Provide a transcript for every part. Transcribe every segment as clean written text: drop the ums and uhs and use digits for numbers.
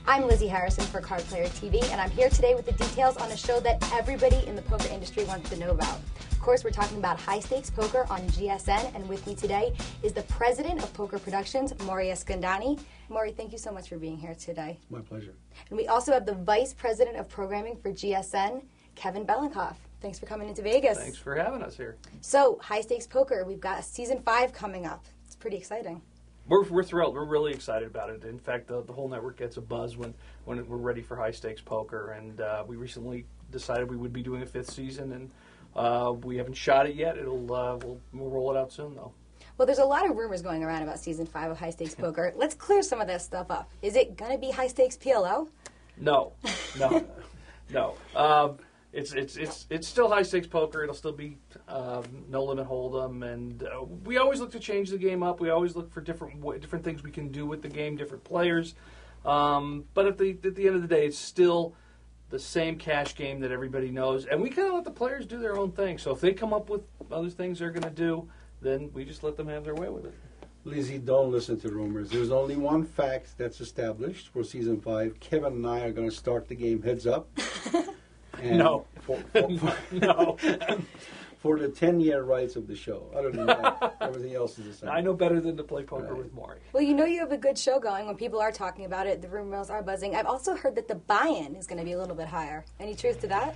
I'm Lizzie Harrison for Card Player TV, and I'm here today with the details on a show that everybody in the poker industry wants to know about. Of course, we're talking about High Stakes Poker on GSN, and with me today is the president of Poker Productions, Maury Escandani. Maury, thank you so much for being here today. My pleasure. And we also have the vice president of programming for GSN, Kevin Belenkoff. Thanks for coming into Vegas. Thanks for having us here. So, High Stakes Poker, we've got season 5 coming up. It's pretty exciting. We're thrilled. We're really excited about it. In fact, the whole network gets a buzz when we're ready for High Stakes Poker. And we recently decided we would be doing a 5th season, and we haven't shot it yet. We'll roll it out soon, though. Well, there's a lot of rumors going around about season 5 of High Stakes Poker. Let's clear some of that stuff up. Is it going to be High Stakes PLO? No. It's still High Stakes Poker. It'll still be No Limit Hold'em, and we always look to change the game up. We always look for different things we can do with the game, different players. But at the end of the day, it's still the same cash game that everybody knows, and we kind of let the players do their own thing. So if they come up with other things they're going to do, then we just let them have their way with it. Lizzie, don't listen to rumors. There's only one fact that's established for season 5. Kevin and I are going to start the game heads up. And No. No. For the 10-year rights of the show. Other than that, everything else is the same. I know better than to play poker Right. with Maury. Well, you know you have a good show going. When people are talking about it, the rumors are buzzing. I've also heard that the buy-in is going to be a little bit higher. Any truth to that?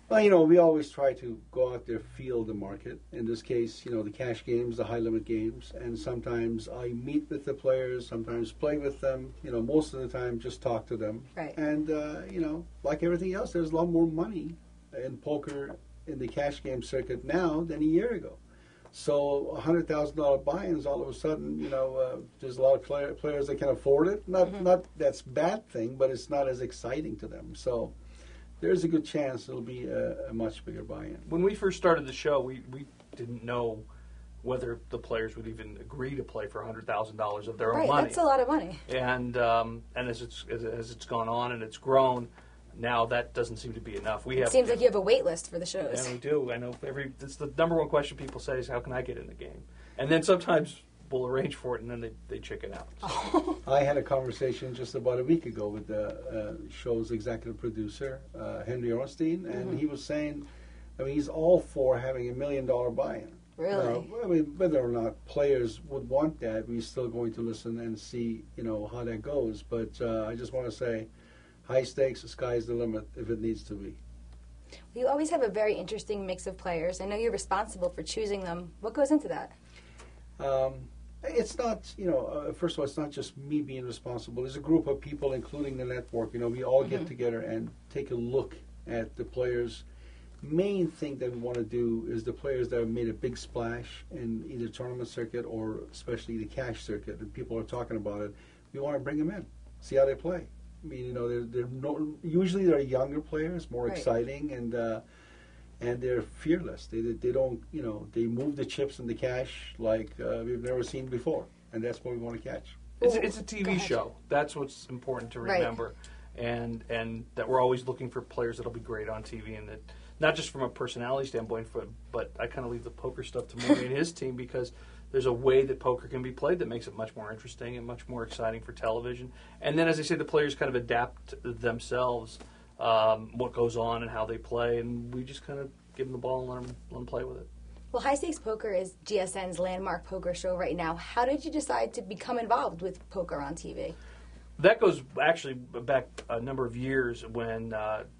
Well, we always try to go out there, feel the market. In this case, the cash games, the high-limit games. And sometimes I meet with the players, sometimes play with them. Most of the time, just talk to them. Right. And, like everything else, there's a lot more money in poker in the cash game circuit now than a year ago. So $100,000 buy-ins, all of a sudden, there's a lot of players that can afford it. Not that's a bad thing, but it's not as exciting to them. So there's a good chance it'll be a much bigger buy-in. When we first started the show, we didn't know whether the players would even agree to play for $100,000 of their own money. Right, that's a lot of money. And as it's gone on and it's grown, now that doesn't seem to be enough. It seems like you have a wait list for the shows. Yeah, we do. I know it's the number one question people say is, how can I get in the game? And then sometimes we'll arrange for it, and then they chicken out. So. I had a conversation just about a week ago with the show's executive producer, Henry Ornstein, and he was saying, he's all for having $1 million buy-in. Really? Whether or not players would want that, we're still going to listen and see, how that goes. But I just want to say, high stakes, the sky's the limit if it needs to be. You always have a very interesting mix of players. I know you're responsible for choosing them. What goes into that? It's not, first of all, it's not just me being responsible. There's a group of people, including the network. We all get together and take a look at the players. Main thing that we want to do is the players that have made a big splash in either tournament circuit or especially the cash circuit, and people are talking about it. We want to bring them in, see how they play. Usually they're younger players, more exciting, and they're fearless. They don't, they move the chips and the cash like we've never seen before, and that's what we want to catch. It's a TV show. That's what's important to remember, and that we're always looking for players that'll be great on TV, and that not just from a personality standpoint, but I kind of leave the poker stuff to Maury and his team because there's a way that poker can be played that makes it much more interesting and much more exciting for television. And then, as I say, the players kind of adapt themselves, what goes on and how they play, and we just kind of give them the ball and let them play with it. Well, High Stakes Poker is GSN's landmark poker show right now. How did you decide to become involved with poker on TV? That goes actually back a number of years when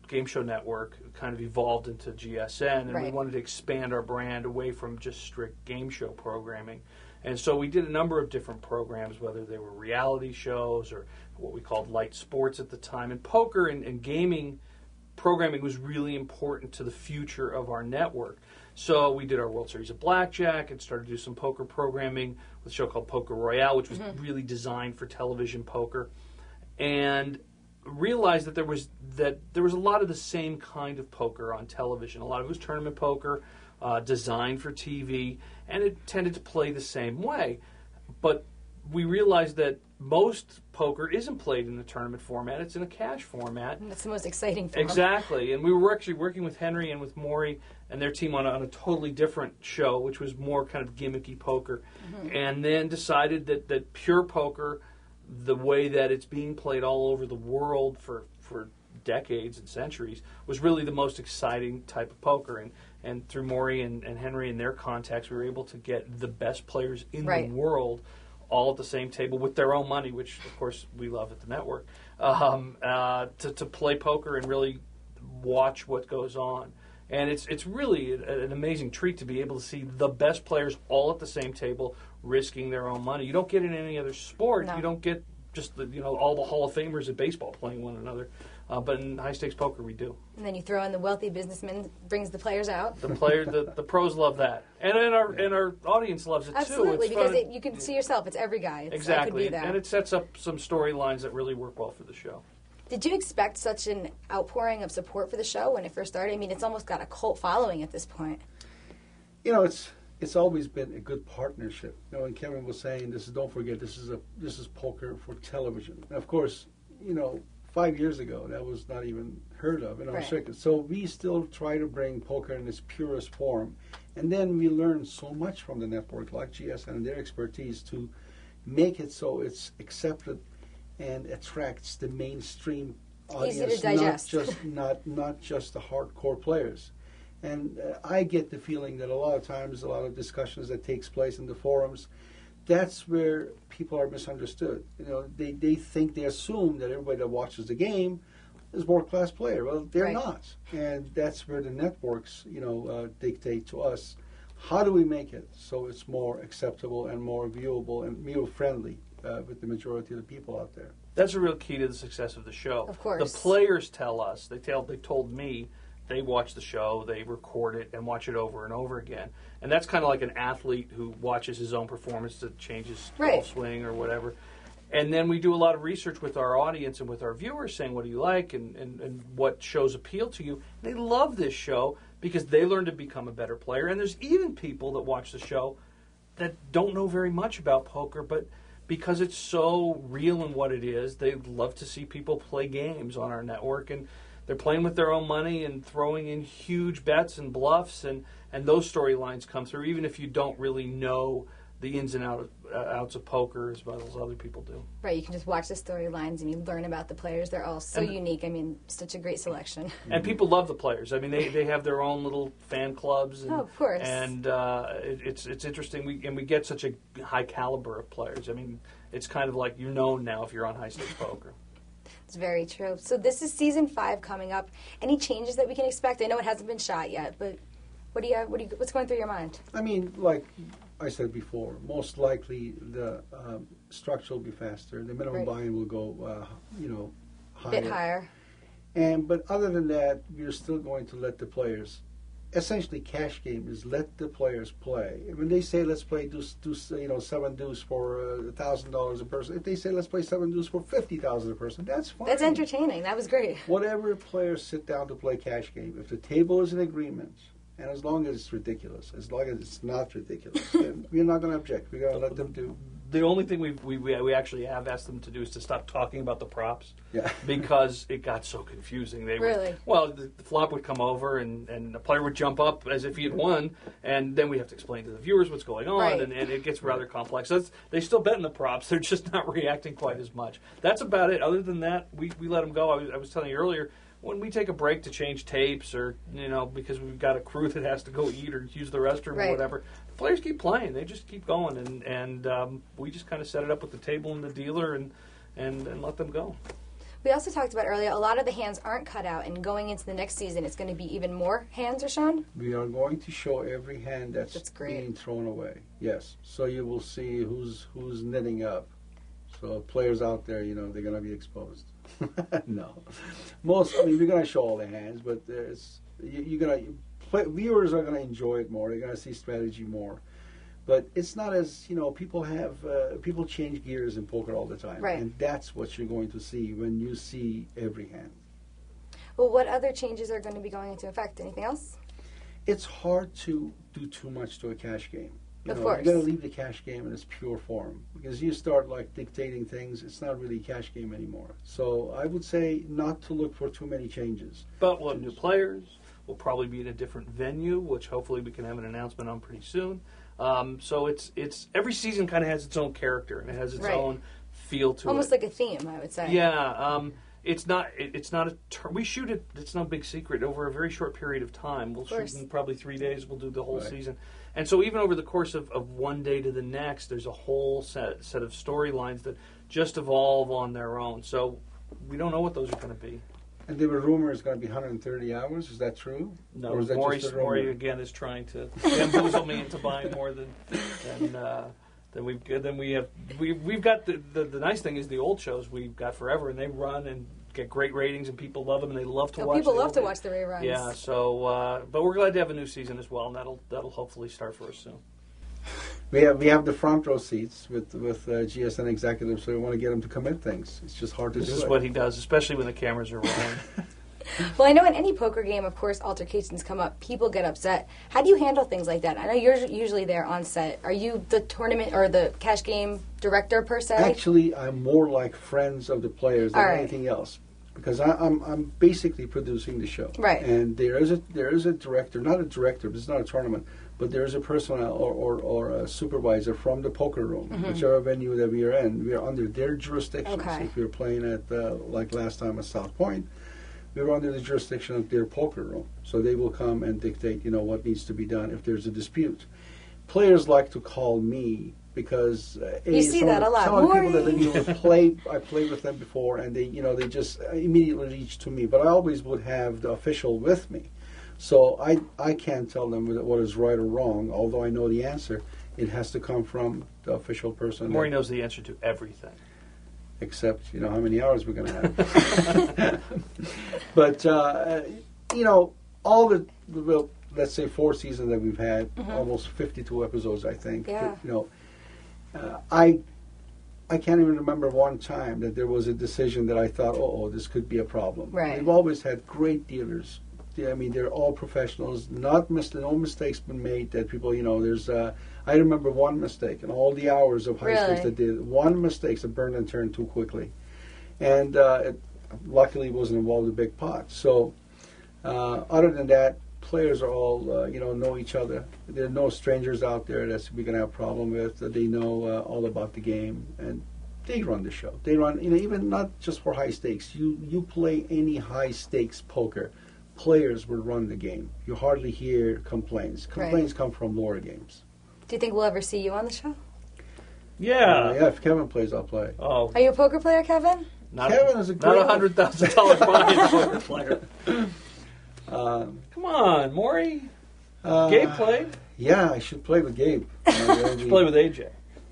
Game Show Network kind of evolved into GSN, and we wanted to expand our brand away from just strict game show programming. And so we did a number of different programs, whether they were reality shows or what we called light sports at the time. And poker and gaming programming was really important to the future of our network. So we did our World Series of Blackjack and started to do some poker programming with a show called Poker Royale, which was really designed for television poker. And realized that there was a lot of the same kind of poker on television. A lot of it was tournament poker, designed for TV, and it tended to play the same way. But we realized that most poker isn't played in the tournament format; it's in a cash format. And that's the most exciting form. Exactly, and we were actually working with Henry and with Maury and their team on a totally different show, which was more kind of gimmicky poker, and then decided that pure poker the way that it's being played all over the world for decades and centuries was really the most exciting type of poker. And through Maury and Henry and their contacts, we were able to get the best players in the world all at the same table with their own money, which, of course, we love at the network, to play poker and really watch what goes on. And it's really an amazing treat to be able to see the best players all at the same table risking their own money. You don't get it in any other sport. No. You don't get just all the Hall of Famers at baseball playing one another. But in high-stakes poker, we do. And then you throw in the wealthy businessman brings the players out. The pros love that, and our audience loves it Absolutely, too. Absolutely, because you can see yourself. It's every guy. Exactly, and it sets up some storylines that really work well for the show. Did you expect such an outpouring of support for the show when it first started? I mean, it's almost got a cult following at this point. It's always been a good partnership. And Kevin was saying, don't forget, this is poker for television. And of course, 5 years ago, that was not even heard of in our circuit. So we still try to bring poker in its purest form. And then we learn so much from the network, like GSN and their expertise, to make it so it's accepted and attracts the mainstream audience, easy to digest. not just the hardcore players. And I get the feeling that a lot of times, a lot of discussions that takes place in the forums, that's where people are misunderstood. They assume that everybody that watches the game is world-class player. Well, they're not. And that's where the networks, dictate to us, how do we make it so it's more acceptable and more viewable and viewer-friendly with the majority of the people out there. That's a real key to the success of the show. Of course. The players tell us, they told me, they watch the show, they record it, and watch it over and over again. And that's kind of like an athlete who watches his own performance to change his golf swing or whatever. And then we do a lot of research with our audience and with our viewers saying, what do you like and what shows appeal to you? They love this show because they learn to become a better player. And there's even people that watch the show that don't know very much about poker, but because it's so real in what it is, they love to see people play games on our network. And they're playing with their own money and throwing in huge bets and bluffs, and those storylines come through, even if you don't really know the ins and outs of poker as well as other people do. Right, you can just watch the storylines and you learn about the players. They're all so unique. I mean, such a great selection. And people love the players. I mean, they have their own little fan clubs. And, of course. And it's interesting. We get such a high caliber of players. I mean, it's kind of like you're known now if you're on high-stakes poker. It's very true. So this is season 5 coming up. Any changes that we can expect? I know it hasn't been shot yet, but what's going through your mind? I mean, like I said before, most likely the structure will be faster. The minimum buy-in will go, higher. A bit higher. But other than that, we're still going to let the players. Essentially, cash game is let the players play. When they say let's play 7 deuce for $1,000 a person, if they say let's play 7 deuce for $50,000 a person, that's fine. That's entertaining. That was great. Whatever players sit down to play cash game, if the table is in agreement, and as long as it's ridiculous, as long as it's not ridiculous, then we're not going to object. We're going to let them do. The only thing we actually have asked them to do is to stop talking about the props. Yeah. Because it got so confusing. The flop would come over and the player would jump up as if he had won, and then we have to explain to the viewers what's going on, and it gets rather complex. So they still bet in the props. They're just not reacting quite as much. That's about it. Other than that, we let them go. I was telling you earlier, when we take a break to change tapes or, because we've got a crew that has to go eat or use the restroom or whatever, the players keep playing. They just keep going. And we just kind of set it up with the table and the dealer and let them go. We also talked about earlier, a lot of the hands aren't cut out, and going into the next season, it's going to be even more hands are shown? We are going to show every hand that's being thrown away, yes. So you will see who's knitting up. So players out there, they're going to be exposed. No, we're going to show all the hands, but viewers are going to enjoy it more. They're going to see strategy more, but it's not as people change gears in poker all the time, and that's what you're going to see when you see every hand. Well, what other changes are going to be going into effect? Anything else? It's hard to do too much to a cash game. Of course. You got to leave the cash game in its pure form, because you start dictating things, it's not really a cash game anymore. So I would say not to look for too many changes. But we'll have new players. We'll probably be in a different venue, which hopefully we can have an announcement on pretty soon. So it's every season kind of has its own character and it has its own feel to it. Almost like a theme, I would say. Yeah, it's not a we shoot it. It's no big secret over a very short period of time. We'll shoot in probably 3 days. We'll do the whole season, and so even over the course of one day to the next, there's a whole set of storylines that just evolve on their own. So we don't know what those are going to be. And there were rumors it's going to be 130 hours. Is that true? No, or is that Maury again is trying to bamboozle me into buying more than we have. We've got the nice thing is the old shows we've got forever, and they run and get great ratings, and people love them, and they love to watch. People love to watch the reruns. Yeah, so but we're glad to have a new season as well, and that'll hopefully start for us soon. We have the front row seats with GSN executives, so we want to get them to commit things. It's just hard to do. This is what he does, especially when the cameras are rolling. Well, I know in any poker game, of course, altercations come up. People get upset. How do you handle things like that? I know you're usually there on set. Are you the tournament or the cash game director per se? Actually, I'm more like friends of the players than anything else, because I'm basically producing the show. Right. And there is a director, not a director. This is not a tournament, but there is a personnel or a supervisor from the poker room, whichever venue that we are in. We are under their jurisdiction. Okay. So if you're playing at like last time at South Point, we were under the jurisdiction of their poker room. So they will come and dictate, what needs to be done if there's a dispute. Players like to call me because you see that a lot. Some of the people that I played with them before, and they just immediately reach to me. But I always would have the official with me, so I can't tell them what is right or wrong. Although I know the answer, it has to come from the official person. Maury knows the answer to everything. Except, how many hours we're going to have. But, all the, let's say 4 seasons that we've had, almost 52 episodes, I think. Yeah. I can't even remember one time that there was a decision that I thought, this could be a problem. Right. We've always had great dealers. They're all professionals. No mistakes been made that people, there's... I remember one mistake in all the hours of high stakes that did. One mistake that burned and turned too quickly. And luckily it wasn't involved in a big pot. So other than that, players are all, know each other. There are no strangers out there that we're going to have a problem with. They know all about the game. And they run the show. They run, even not just for high stakes. You play any high stakes poker, players will run the game. You hardly hear complaints. Complaints come from lower games. Do you think we'll ever see you on the show? Yeah. Yeah, if Kevin plays, I'll play. Oh. Are you a poker player, Kevin? Kevin is a great... Not $100,000 poker player. Come on, Maury. Gabe played. Yeah, I should play with Gabe. Should play with AJ.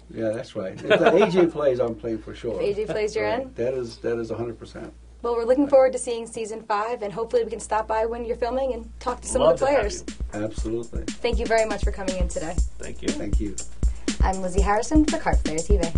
Yeah, that's right. If AJ plays, I'm playing for sure. If AJ plays, you're in? That is 100%. Well, we're looking forward to seeing season 5, and hopefully we can stop by when you're filming and talk to some of the players. Absolutely. Thank you very much for coming in today. Thank you. Thank you. I'm Lizzie Harrison for Card Player TV.